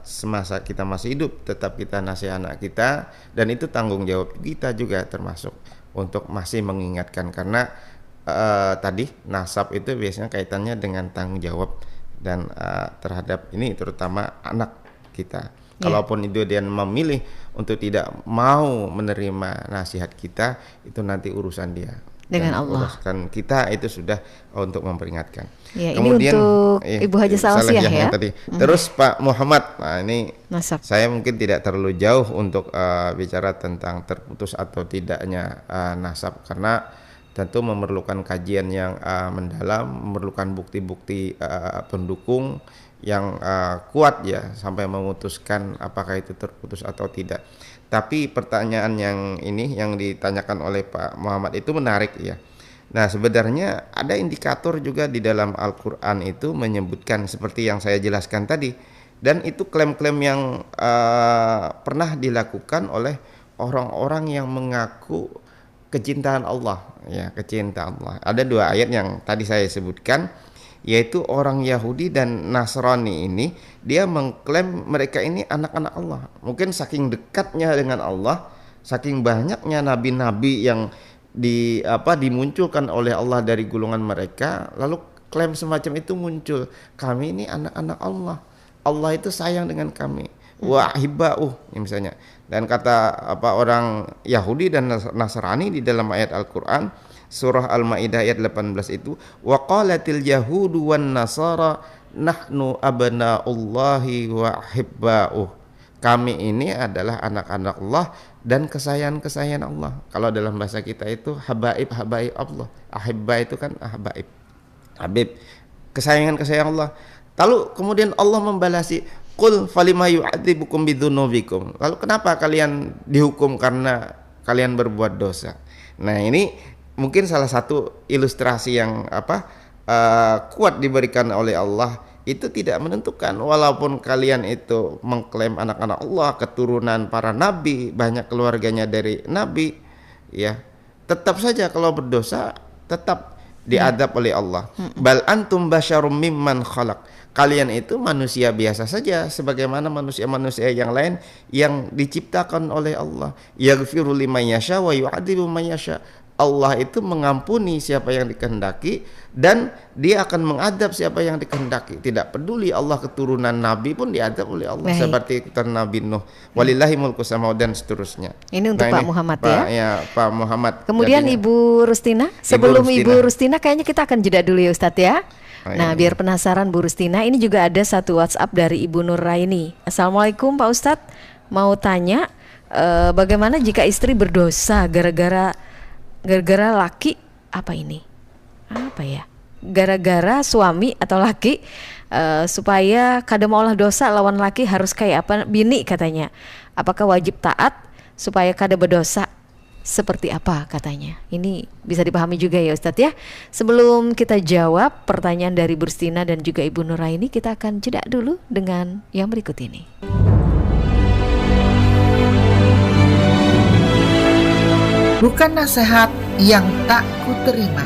Semasa kita masih hidup, tetap kita nasihat anak kita, dan itu tanggung jawab kita juga termasuk untuk masih mengingatkan, karena tadi nasab itu biasanya kaitannya dengan tanggung jawab dan terhadap ini terutama anak kita. Kalaupun itu dia memilih untuk tidak mau menerima nasihat kita, itu nanti urusan dia dengan Allah. Urusan kita itu sudah untuk memperingatkan. Ya, kemudian ini untuk Ibu Haja Salahsiah ya. Tadi. Terus Pak Muhammad, nah ini nasab. Saya mungkin tidak terlalu jauh untuk bicara tentang terputus atau tidaknya nasab, karena tentu memerlukan kajian yang mendalam, memerlukan bukti-bukti pendukung yang kuat ya, sampai memutuskan apakah itu terputus atau tidak. Tapi pertanyaan yang ini yang ditanyakan oleh Pak Muhammad itu menarik ya. Nah, sebenarnya ada indikator juga di dalam Al-Quran itu menyebutkan seperti yang saya jelaskan tadi, dan itu klaim-klaim yang pernah dilakukan oleh orang-orang yang mengaku kecintaan Allah ya, kecintaan Allah. Ada 2 ayat yang tadi saya sebutkan, yaitu orang Yahudi dan Nasrani ini, dia mengklaim mereka ini anak-anak Allah. Mungkin saking dekatnya dengan Allah, saking banyaknya nabi-nabi yang dimunculkan oleh Allah dari golongan mereka, lalu klaim semacam itu muncul, kami ini anak-anak Allah, Allah itu sayang dengan kami, wa hibba'uh misalnya. Dan kata orang Yahudi dan Nasrani di dalam ayat Al-Quran Surah Al-Maidah ayat 18 itu, wa qalatil yahudu wan nasara nahnu abnaullahi wa hibba'uh. Kami ini adalah anak-anak Allah dan kesayangan Allah. Kalau dalam bahasa kita itu habaib Allah. Ahibba itu kan habaib. Habib, kesayangan Allah. Lalu kemudian Allah membalasi, qul falima yu'adzibukum bidzunubikum. Lalu kenapa kalian dihukum karena kalian berbuat dosa? Nah, ini mungkin salah satu ilustrasi yang kuat diberikan oleh Allah, itu tidak menentukan. Walaupun kalian itu mengklaim anak-anak Allah, keturunan para nabi, banyak keluarganya dari nabi, ya, tetap saja kalau berdosa tetap diadab oleh Allah. Bal antum basyarum mimman khalaq. Kalian itu manusia biasa saja sebagaimana manusia-manusia yang lain yang diciptakan oleh Allah. Yaghfiru liman yasha wa yu'adzibu man yasha. Allah itu mengampuni siapa yang dikehendaki dan dia akan mengadab siapa yang dikehendaki. Tidak peduli Allah keturunan nabi pun diadab oleh Allah. Baik. Seperti keturunan Nabi Nuh, walillahi mulku samawati dan seterusnya. Ini untuk Pak Muhammad ya. Pak Muhammad. Kemudian jadinya, Ibu Rustina. Sebelum Ibu Rustina kayaknya kita akan jeda dulu ya Ustadz ya. Nah, biar penasaran Bu Rustina, ini juga ada satu WhatsApp dari Ibu Nuraini. Assalamualaikum Pak Ustadz, mau tanya bagaimana jika istri berdosa gara-gara laki gara-gara suami atau laki supaya kada mau olah dosa lawan laki harus kayak apa bini katanya, apakah wajib taat supaya kada berdosa seperti apa katanya. Ini bisa dipahami juga ya Ustadz ya. Sebelum kita jawab pertanyaan dari Burstina dan juga Ibu Nuraini, kita akan jeda dulu dengan yang berikut ini. Bukan nasihat yang tak kuterima,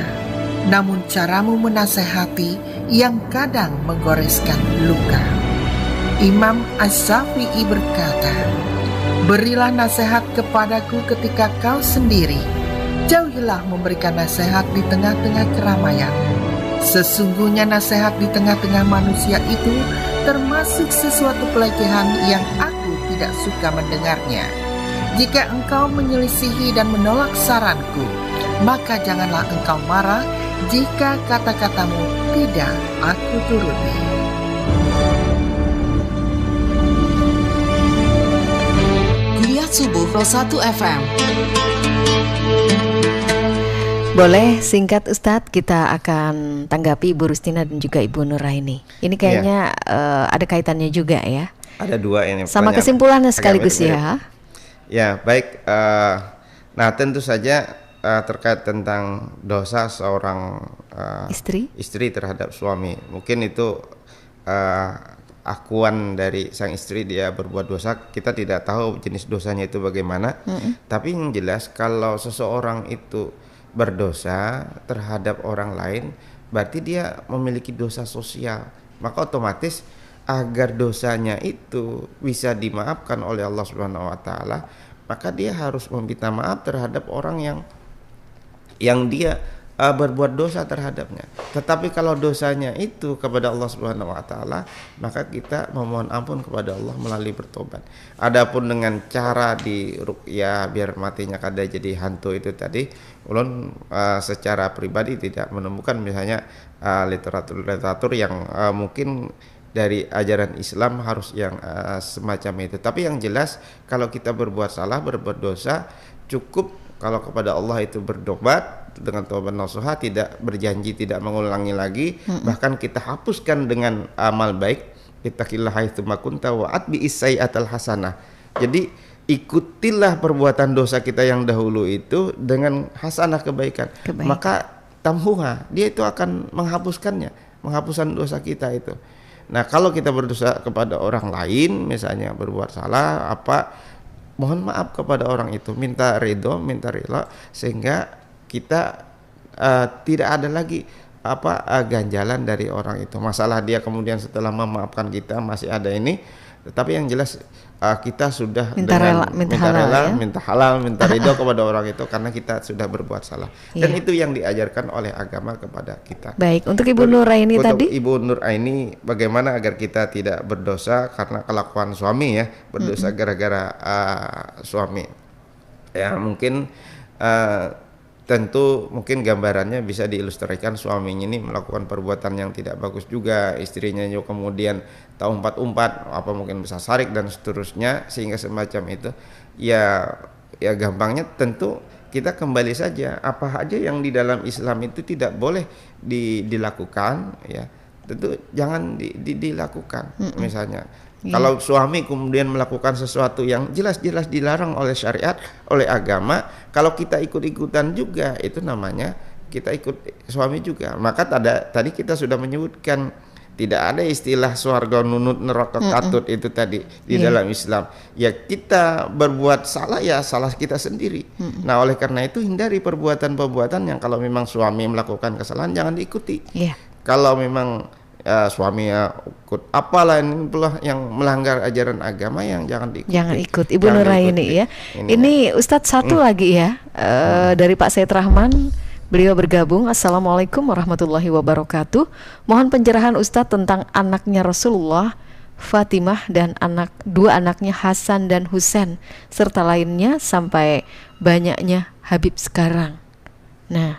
namun caramu menasehati yang kadang menggoreskan luka. Imam Asy-Syafi'i berkata, berilah nasihat kepadaku ketika kau sendiri, jauhilah memberikan nasihat di tengah-tengah keramaian. Sesungguhnya nasihat di tengah-tengah manusia itu termasuk sesuatu pelecehan yang aku tidak suka mendengarnya. Jika engkau menyelisihi dan menolak saranku, maka janganlah engkau marah jika kata-katamu tidak aku turuti. Kuliah Subuh Pro 1 FM. Boleh singkat Ustadz, kita akan tanggapi Ibu Rustina dan juga Ibu Nuraini. Ini kayaknya ada kaitannya juga ya. Ada dua ini. Sama kesimpulannya sekaligus ya. Ya baik. Nah tentu saja terkait tentang dosa seorang istri terhadap suami. Mungkin itu akuan dari sang istri dia berbuat dosa. Kita tidak tahu jenis dosanya itu bagaimana. Tapi yang jelas kalau seseorang itu berdosa terhadap orang lain, berarti dia memiliki dosa sosial. Maka otomatis agar dosanya itu bisa dimaafkan oleh Allah Subhanahu wa taala, maka dia harus meminta maaf terhadap orang yang dia berbuat dosa terhadapnya. Tetapi kalau dosanya itu kepada Allah Subhanahu wa taala, maka kita memohon ampun kepada Allah melalui bertobat. Adapun dengan cara diruqyah biar matinya kada jadi hantu itu tadi, ulun secara pribadi tidak menemukan misalnya literatur yang mungkin dari ajaran Islam harus yang semacam itu. Tapi yang jelas kalau kita berbuat salah, berbuat dosa, cukup kalau kepada Allah itu bertobat dengan taubat nasuha, tidak berjanji tidak mengulangi lagi, bahkan kita hapuskan dengan amal baik. Ittaqillah haitsu ma kunta wa atbi as-sayyi'atal hasanah. Jadi ikutilah perbuatan dosa kita yang dahulu itu dengan hasanah kebaikan. Maka tamhuha, dia itu akan menghapuskan dosa kita itu. Nah, kalau kita berdosa kepada orang lain, misalnya berbuat salah mohon maaf kepada orang itu, minta ridho, minta rela, sehingga kita tidak ada lagi ganjalan dari orang itu. Masalah dia kemudian setelah memaafkan kita masih ada ini, tetapi yang jelas kita sudah minta halal, minta ridho kepada orang itu karena kita sudah berbuat salah. Dan itu yang diajarkan oleh agama kepada kita. Baik, untuk Ibu Nuraini tadi. Ibu Nuraini, bagaimana agar kita tidak berdosa karena kelakuan suami ya, berdosa gara-gara suami. Ya mungkin tentu mungkin gambarannya bisa diilustrasikan suaminya ini melakukan perbuatan yang tidak bagus juga, istrinya juga kemudian tahu umpat-umpat, mungkin bisa sarik dan seterusnya, sehingga semacam itu ya gampangnya tentu kita kembali saja apa aja yang di dalam Islam itu tidak boleh dilakukan ya, tentu jangan dilakukan. Misalnya kalau suami kemudian melakukan sesuatu yang jelas-jelas dilarang oleh syariat, oleh agama, kalau kita ikut-ikutan juga, itu namanya kita ikut suami juga. Maka tadi kita sudah menyebutkan tidak ada istilah swarga nunut neraka katut itu tadi di dalam Islam. Ya kita berbuat salah ya salah kita sendiri. Nah oleh karena itu hindari perbuatan-perbuatan yang kalau memang suami melakukan kesalahan jangan diikuti. Kalau memang suami ikut apalah ini pula yang melanggar ajaran agama yang jangan diikuti. Jangan ikut. Ibu Nuraini ya. Ini Ustadz satu lagi ya dari Pak Said Rahman. Beliau bergabung. Assalamualaikum warahmatullahi wabarakatuh. Mohon pencerahan Ustadz tentang anaknya Rasulullah, Fatimah, dan dua anaknya Hasan dan Husain serta lainnya sampai banyaknya Habib sekarang. Nah,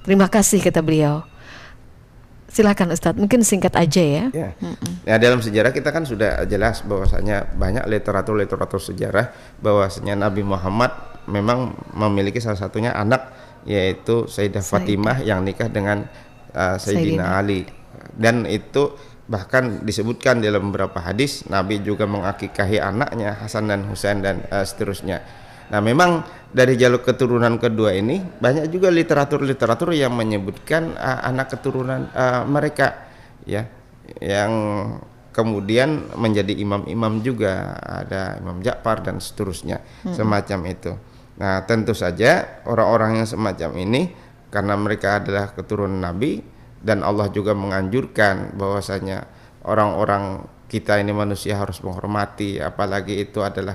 terima kasih kata beliau. Silakan Ustadz, mungkin singkat aja ya. Ya dalam sejarah kita kan sudah jelas bahwasanya banyak literatur sejarah bahwasanya Nabi Muhammad memang memiliki salah satunya anak yaitu Sayyidah Fatimah yang nikah dengan Sayyidina Ali, dan itu bahkan disebutkan dalam beberapa hadis Nabi juga mengakikahi anaknya Hasan dan Husain dan seterusnya. Nah memang dari jalur keturunan kedua ini banyak juga literatur yang menyebutkan anak keturunan mereka ya yang kemudian menjadi imam-imam juga, ada Imam Ja'far dan seterusnya semacam itu. Nah tentu saja orang-orang yang semacam ini karena mereka adalah keturunan Nabi dan Allah juga menganjurkan bahwasanya orang-orang kita ini manusia harus menghormati, apalagi itu adalah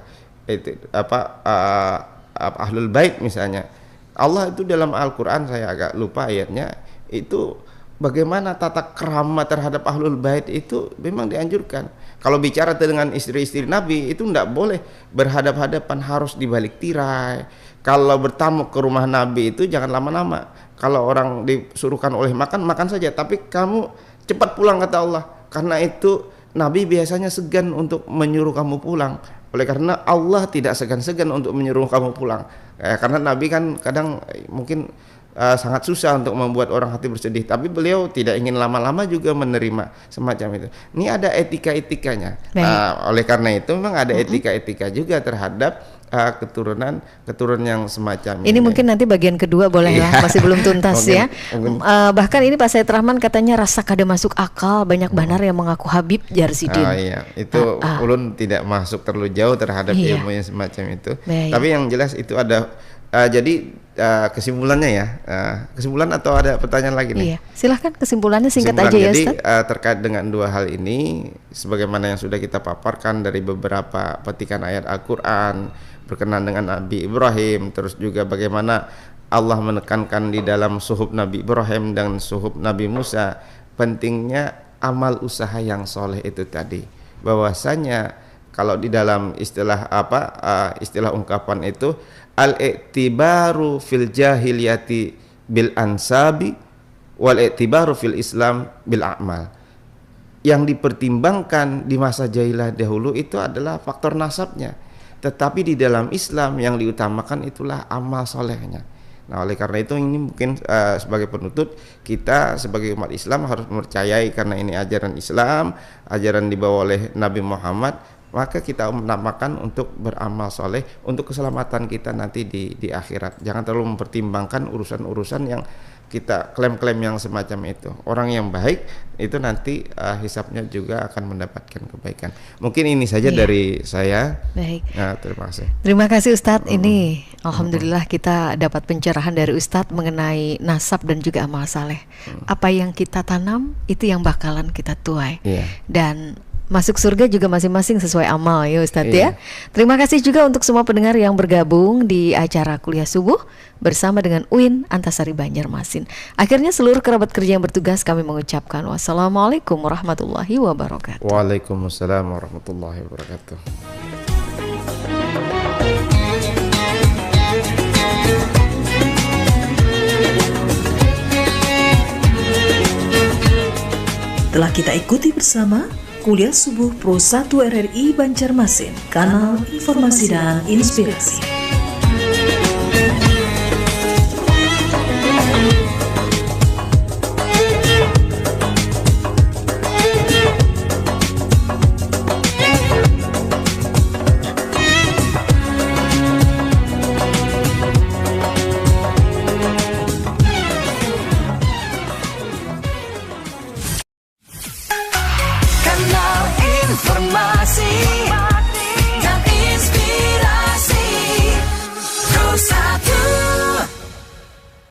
ahlul bait misalnya. Allah itu dalam Al-Quran, saya agak lupa ayatnya, itu bagaimana tata krama terhadap ahlul bait itu memang dianjurkan. Kalau bicara dengan istri-istri Nabi itu tidak boleh berhadap-hadapan, harus di balik tirai. Kalau bertamu ke rumah Nabi itu jangan lama-lama. Kalau orang disuruhkan oleh makan saja, tapi kamu cepat pulang kata Allah. Karena itu Nabi biasanya segan untuk menyuruh kamu pulang. Oleh karena Allah tidak segan-segan untuk menyuruh kamu pulang. Karena Nabi kan kadang mungkin sangat susah untuk membuat orang hati bersedih, tapi beliau tidak ingin lama-lama juga menerima semacam itu. Ini ada etika-etikanya. Oleh karena itu memang ada etika-etika juga terhadap keturunan yang semacam ini. Ini mungkin nanti bagian kedua boleh lah, masih belum tuntas ya. Bahkan ini Pak Said Rahman katanya rasa kada masuk akal banyak banar yang mengaku Habib Jarsidin. Iya, itu ulun tidak masuk terlalu jauh terhadap ilmu yang semacam itu. Tapi yang jelas itu ada jadi kesimpulannya ya, kesimpulan atau ada pertanyaan lagi nih? Iya, silahkan kesimpulannya singkat aja ya Ustaz. Jadi terkait dengan dua hal ini, sebagaimana yang sudah kita paparkan dari beberapa petikan ayat Al-Quran berkenaan dengan Nabi Ibrahim, terus juga bagaimana Allah menekankan di dalam suhuf Nabi Ibrahim dan suhuf Nabi Musa, pentingnya amal usaha yang soleh itu tadi, bahwasanya kalau di dalam istilah istilah ungkapan itu al-i'tibaru fil jahiliyati bil ansabi wal i'tibaru fil Islam bil a'mal. Yang dipertimbangkan di masa jahilah dahulu itu adalah faktor nasabnya, tetapi di dalam Islam yang diutamakan itulah amal solehnya. Nah, oleh karena itu ini mungkin sebagai penutup kita sebagai umat Islam harus mempercayai, karena ini ajaran Islam, ajaran dibawa oleh Nabi Muhammad, maka kita menamakan untuk beramal soleh untuk keselamatan kita nanti di akhirat. Jangan terlalu mempertimbangkan urusan-urusan yang kita klaim-klaim yang semacam itu. Orang yang baik itu nanti hisabnya juga akan mendapatkan kebaikan. Mungkin ini saja dari saya. Baik. Nah, terima kasih. Terima kasih Ustadz. Ini alhamdulillah kita dapat pencerahan dari Ustadz mengenai nasab dan juga amal saleh. Apa yang kita tanam itu yang bakalan kita tuai. Dan masuk surga juga masing-masing sesuai amal ya Ustadz ya. Terima kasih juga untuk semua pendengar yang bergabung di acara Kuliah Subuh bersama dengan UIN Antasari Banjarmasin. Akhirnya seluruh kerabat kerja yang bertugas kami mengucapkan wassalamualaikum warahmatullahi wabarakatuh. Waalaikumsalam warahmatullahi wabarakatuh. Telah kita ikuti bersama Kuliah Subuh Pro 1 RRI Banjarmasin, kanal informasi dan inspirasi. Kanal informasi